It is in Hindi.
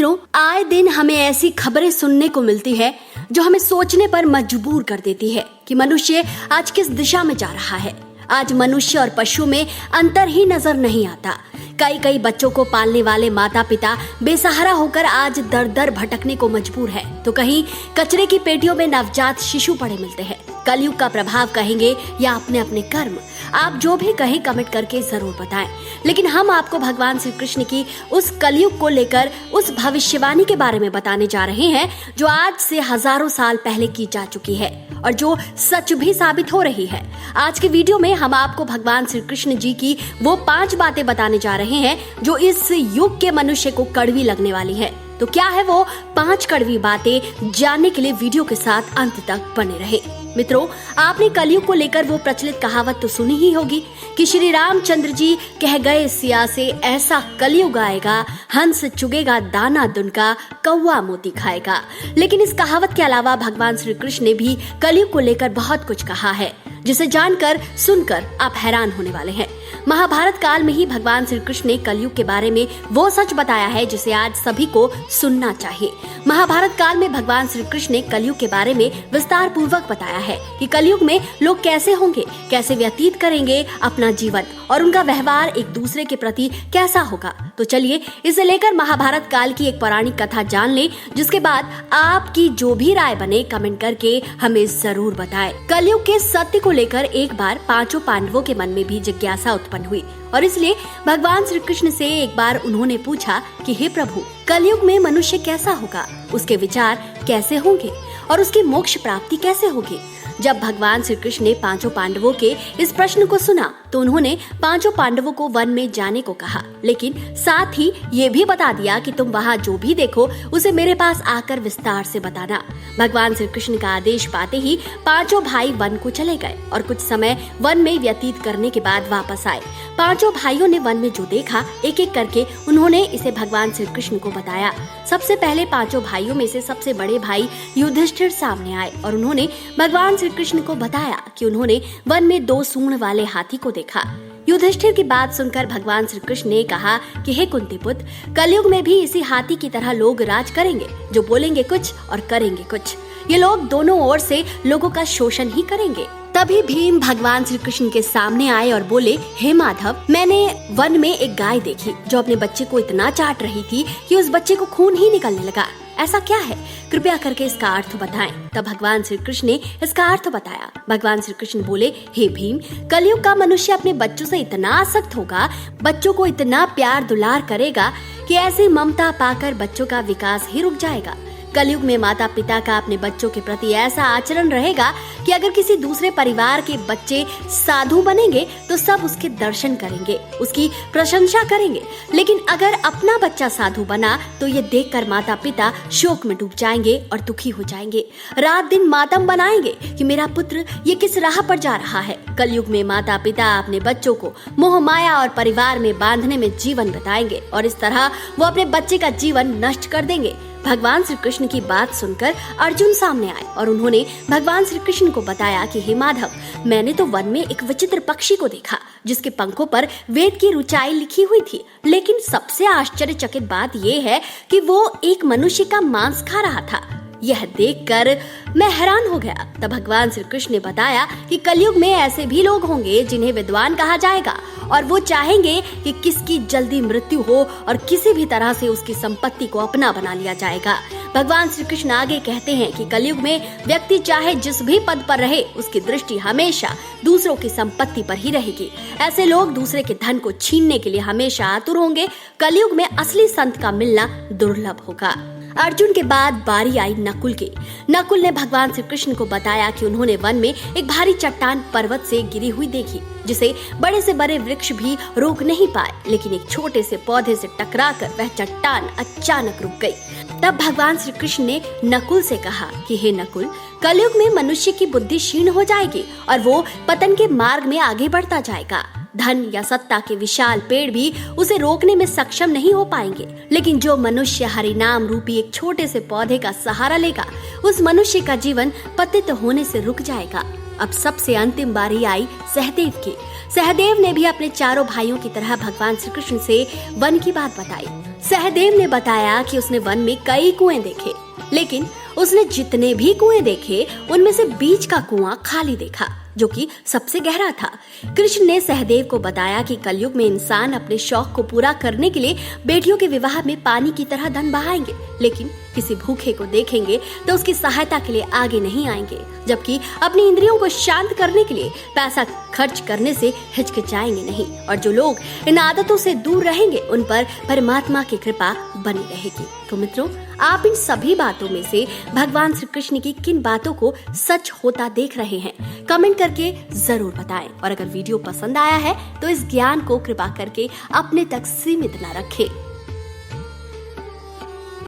मित्रों, आए दिन हमें ऐसी खबरें सुनने को मिलती है जो हमें सोचने पर मजबूर कर देती है कि मनुष्य आज किस दिशा में जा रहा है। आज मनुष्य और पशु में अंतर ही नजर नहीं आता। कई बच्चों को पालने वाले माता पिता बेसहारा होकर आज दर दर भटकने को मजबूर है, तो कहीं कचरे की पेटियों में नवजात शिशु पड़े मिलते हैं। कलयुग का प्रभाव कहेंगे या अपने अपने कर्म, आप जो भी कहें कमेंट करके जरूर बताएं। लेकिन हम आपको भगवान श्री कृष्ण की उस कलयुग को लेकर उस भविष्यवाणी के बारे में बताने जा रहे हैं जो आज से हजारों साल पहले की जा चुकी है और जो सच भी साबित हो रही है। आज के वीडियो में हम आपको भगवान श्री कृष्ण जी की वो 5 बातें बताने जा रहे हैं जो इस युग के मनुष्य को कड़वी लगने वाली है। तो क्या है वो 5 कड़वी बातें, जानने के लिए वीडियो के साथ अंत तक बने रहे। मित्रों, आपने कलयुग को लेकर वो प्रचलित कहावत तो सुनी ही होगी कि श्री रामचंद्र जी कह गए सिया से, ऐसा कलयुग आएगा, हंस चुगेगा दाना दुनका, कौवा मोती खाएगा। लेकिन इस कहावत के अलावा भगवान श्री कृष्ण ने भी कलयुग को लेकर बहुत कुछ कहा है, जिसे जानकर सुनकर आप हैरान होने वाले हैं। महाभारत काल में ही भगवान श्री कृष्ण ने कलयुग के बारे में वो सच बताया है जिसे आज सभी को सुनना चाहिए। महाभारत काल में भगवान श्री कृष्ण ने कलयुग के बारे में विस्तार पूर्वक बताया है कि कलयुग में लोग कैसे होंगे, कैसे व्यतीत करेंगे अपना जीवन और उनका व्यवहार एक दूसरे के प्रति कैसा होगा। तो चलिए इसे लेकर महाभारत काल की एक पौराणिक कथा जान लें, जिसके बाद आपकी जो भी राय बने कमेंट करके हमें जरूर बताएं। कलयुग के सत्य को लेकर एक बार 5 पांडवों के मन में भी जिज्ञासा उत्पन्न हुई और इसलिए भगवान श्री कृष्ण से एक बार उन्होंने पूछा कि हे प्रभु, कलयुग में मनुष्य कैसा होगा, उसके विचार कैसे होंगे और उसकी मोक्ष प्राप्ति कैसे होगी। जब भगवान श्री कृष्ण ने 5 पांडवों के इस प्रश्न को सुना तो उन्होंने 5 पांडवों को वन में जाने को कहा, लेकिन साथ ही ये भी बता दिया कि तुम वहाँ जो भी देखो उसे मेरे पास आकर विस्तार से बताना। भगवान श्री कृष्ण का आदेश पाते ही 5 भाई वन को चले गए और कुछ समय वन में व्यतीत करने के बाद वापस आए। 5 भाइयों ने वन में जो देखा एक एक करके उन्होंने इसे भगवान श्री कृष्ण को बताया। सबसे पहले 5 भाइयों में से सबसे बड़े भाई युधिष्ठिर सामने आए और उन्होंने भगवान श्री कृष्ण को बताया कि उन्होंने वन में 2 सूंड वाले हाथी को देखा। युधिष्ठिर की बात सुनकर भगवान श्री कृष्ण ने कहा कि हे कुंती पुत्र, कलयुग में भी इसी हाथी की तरह लोग राज करेंगे, जो बोलेंगे कुछ और करेंगे कुछ। ये लोग दोनों ओर से लोगों का शोषण ही करेंगे। तभी भीम भगवान श्री कृष्ण के सामने आए और बोले, हे माधव, मैंने वन में एक गाय देखी जो अपने बच्चे को इतना चाट रही थी कि उस बच्चे को खून ही निकलने लगा। ऐसा क्या है, कृपया करके इसका अर्थ बताएं। तब भगवान श्री कृष्ण ने इसका अर्थ बताया। भगवान श्री कृष्ण बोले, हे भीम, कलयुग का मनुष्य अपने बच्चों से इतना आसक्त होगा, बच्चों को इतना प्यार दुलार करेगा कि ऐसी ममता पाकर बच्चों का विकास ही रुक जाएगा। कलयुग में माता पिता का अपने बच्चों के प्रति ऐसा आचरण रहेगा कि अगर किसी दूसरे परिवार के बच्चे साधु बनेंगे तो सब उसके दर्शन करेंगे, उसकी प्रशंसा करेंगे। लेकिन अगर अपना बच्चा साधु बना तो ये देखकर माता पिता शोक में डूब जाएंगे और दुखी हो जाएंगे, रात दिन मातम बनाएंगे कि मेरा पुत्र ये किस राह पर जा रहा है। कलयुग में माता पिता अपने बच्चों को मोह माया और परिवार में बांधने में जीवन बिताएंगे और इस तरह वो अपने बच्चे का जीवन नष्ट कर देंगे। भगवान श्री कृष्ण की बात सुनकर अर्जुन सामने आए और उन्होंने भगवान श्री कृष्ण को बताया कि हे माधव, मैंने तो वन में एक विचित्र पक्षी को देखा जिसके पंखों पर वेद की ऋचाई लिखी हुई थी, लेकिन सबसे आश्चर्यचकित बात ये है कि वो एक मनुष्य का मांस खा रहा था। यह देखकर मैं हैरान हो गया। तब भगवान श्री कृष्ण ने बताया कि कलयुग में ऐसे भी लोग होंगे जिन्हें विद्वान कहा जाएगा और वो चाहेंगे कि किसकी जल्दी मृत्यु हो और किसी भी तरह से उसकी संपत्ति को अपना बना लिया जाएगा। भगवान श्री कृष्ण आगे कहते हैं कि कलयुग में व्यक्ति चाहे जिस भी पद पर रहे, उसकी दृष्टि हमेशा दूसरों की संपत्ति पर ही रहेगी। ऐसे लोग दूसरे के धन को छीनने के लिए हमेशा आतुर होंगे। कलयुग में असली संत का मिलना दुर्लभ होगा। अर्जुन के बाद बारी आई नकुल की। नकुल ने भगवान श्री कृष्ण को बताया कि उन्होंने वन में एक भारी चट्टान पर्वत से गिरी हुई देखी, जिसे बड़े से बड़े वृक्ष भी रोक नहीं पाए, लेकिन एक छोटे से पौधे से टकराकर वह चट्टान अचानक रुक गई। तब भगवान श्री कृष्ण ने नकुल से कहा कि हे नकुल, कलयुग में मनुष्य की बुद्धि क्षीण हो जाएगी और वो पतन के मार्ग में आगे बढ़ता जाएगा। धन या सत्ता के विशाल पेड़ भी उसे रोकने में सक्षम नहीं हो पाएंगे, लेकिन जो मनुष्य हरिनाम रूपी एक छोटे से पौधे का सहारा लेगा, उस मनुष्य का जीवन पतित होने से रुक जाएगा। अब सबसे अंतिम बारी आई सहदेव की। सहदेव ने भी अपने चारों भाइयों की तरह भगवान श्री कृष्ण से वन की बात बताई। सहदेव ने बताया कि उसने वन में कई कुएं देखे, लेकिन उसने जितने भी कुएं देखे उनमें से बीच का कुआं खाली देखा, जो कि सबसे गहरा था। कृष्ण ने सहदेव को बताया कि कलयुग में इंसान अपने शौक को पूरा करने के लिए बेटियों के विवाह में पानी की तरह धन बहाएंगे, लेकिन किसी भूखे को देखेंगे तो उसकी सहायता के लिए आगे नहीं आएंगे, जबकि अपनी इंद्रियों को शांत करने के लिए पैसा खर्च करने से हिचकिचाएंगे नहीं। और जो लोग इन आदतों से दूर रहेंगे उन पर परमात्मा की कृपा बनी रहेगी। तो मित्रों, आप इन सभी बातों में से भगवान श्री कृष्ण की किन बातों को सच होता देख रहे हैं? कमेंट करके जरूर बताएं। और अगर वीडियो पसंद आया है तो इस ज्ञान को कृपा करके अपने तक सीमित न रखें।